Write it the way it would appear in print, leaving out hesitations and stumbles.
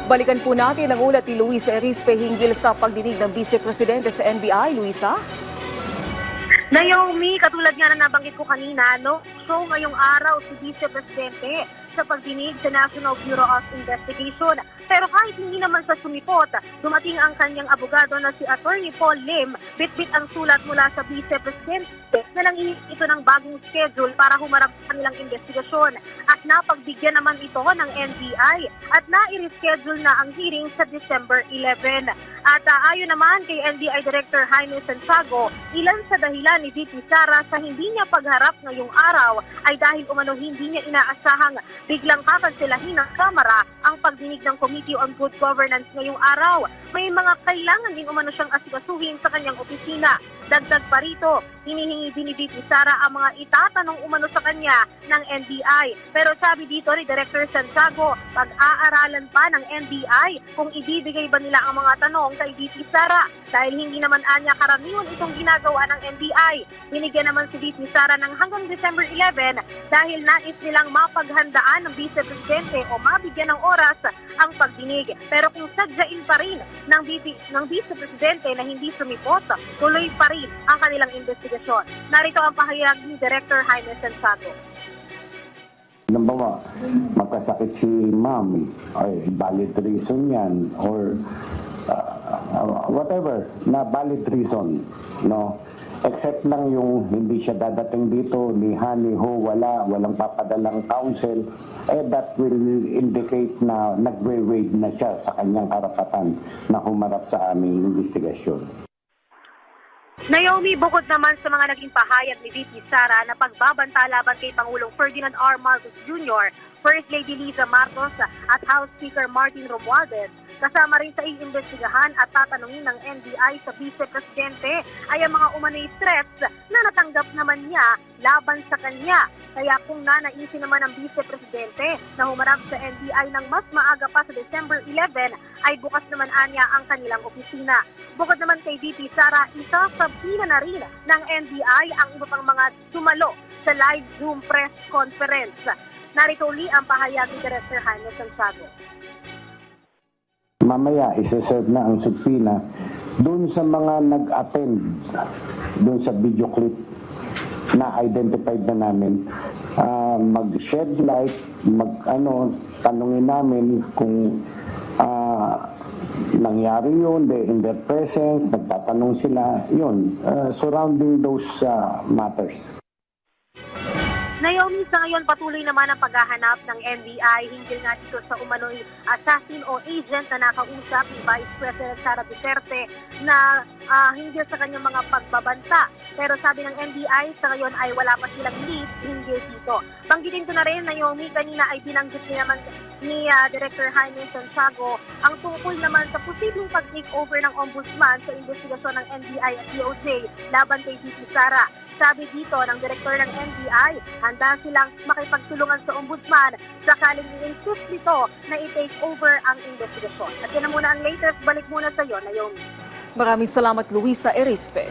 Balikan po natin ang ulat ni Luisa Erispe hinggil sa pagdinig ng Vice Presidente sa NBI. Luisa? Naomi, katulad nga na nabanggit ko kanina, no? So ngayong araw si Vice Presidente sa pagdinig sa National Bureau of Investigation. Pero kahit hindi naman sa sumipot, dumating ang kanyang abogado na si Attorney Paul Lim, bitbit ang sulat mula sa Vice Presidente na nanghihingi ito ng bagong schedule para humarap sa kanilang investigasyon. At napagbigyan naman ito ng NBI at na-reschedule na ang hearing sa December 11. At ayon naman kay NBI Director Jaime Santiago, ilan sa dahilan ni VP Sara sa hindi niya pagharap ngayong araw ay dahil umano hindi niya inaasahang biglang kakanselahin ng Kamara ang pagdinig ng Committee on Good Governance ngayong araw. May mga kailangan din umano siyang asikasuhin sa kanyang opisina. Dagdag pa rito, hinihingi din ni VP Sara ang mga itatanong umano sa kanya ng NBI. Pero sabi dito ni Director Santiago, pag-aaralan pa ng NBI kung ibibigay ba nila ang mga tanong kay VP Sara dahil hindi naman anya karaniwan itong ginagawa ng NBI. Binigyan naman si VP Sara ng hanggang December 11 dahil nais nilang mapaghandaan ng Vice Presidente o mabigyan ng oras ang pagdinig. Pero kung sadyain pa rin ng Vice Presidente na hindi sumipot, tuloy pa rin ang kanilang investigasyon. Narito ang pahayag ni Director Jaime Santiago. Number magkasakit si ma'am, ay valid reason yan or whatever na valid reason, no? Except lang yung hindi siya dadating dito, ni ha, ni ho, walang papadalang counsel, that will indicate na nagwe-waive na siya sa kanyang karapatan na humarap sa aming investigasyon. Naomi, bukod naman sa mga naging pahayag ni VP Sara na pagbabanta laban kay Pangulong Ferdinand R. Marcos Jr., First Lady Liza Marcos at House Speaker Martin Romualdez, kasama rin sa iimbestigahan at tatanungin ng NBI sa Vice Presidente ay ang mga umano'y threats na natanggap naman niya laban sa kanya. Kaya kung nanaisin naman ng Vice Presidente na humarap sa NBI ng mas maaga pa sa December 11, ay bukas naman anya ang kanilang opisina. Bukod naman kay VP Sara, isasabina na rin ng NBI ang iba pang mga sumalo sa live Zoom press conference. Narito uli ang pahayag ni Director Jaime Santiago. Mamaya, isa-serve na ang subpoena doon sa mga nag-attend doon sa video clip na identified na namin. Mag-shed light, tanungin namin kung nangyari yun, in their presence, nagtatanong sila, yun, surrounding those matters. Naomi, sa ngayon patuloy naman ang paghahanap ng NBI hinggil nga dito sa umano'y assassin o agent na nakausap ni Vice President Sara Duterte na hinggil sa kanyang mga pagbabanta. Pero sabi ng NBI, sa ngayon ay wala pa silang lead hinggil dito. Banggitin ko na rin, Naomi, kanina ay binanggit niya naman ni Director Jaime Santiago ang tungkol naman sa posibleng pag-takeover ng Ombudsman sa investigasyon ng NBI at DOJ laban kay VP Sara. Sabi dito ng Direktor ng NBI, handa silang makipagtulungan sa Ombudsman sakaling i-insist nito na i-take over ang investigasyon. At yan na muna ang latest. Balik muna sa iyo, Naomi. Maraming salamat, Luisa Erispe.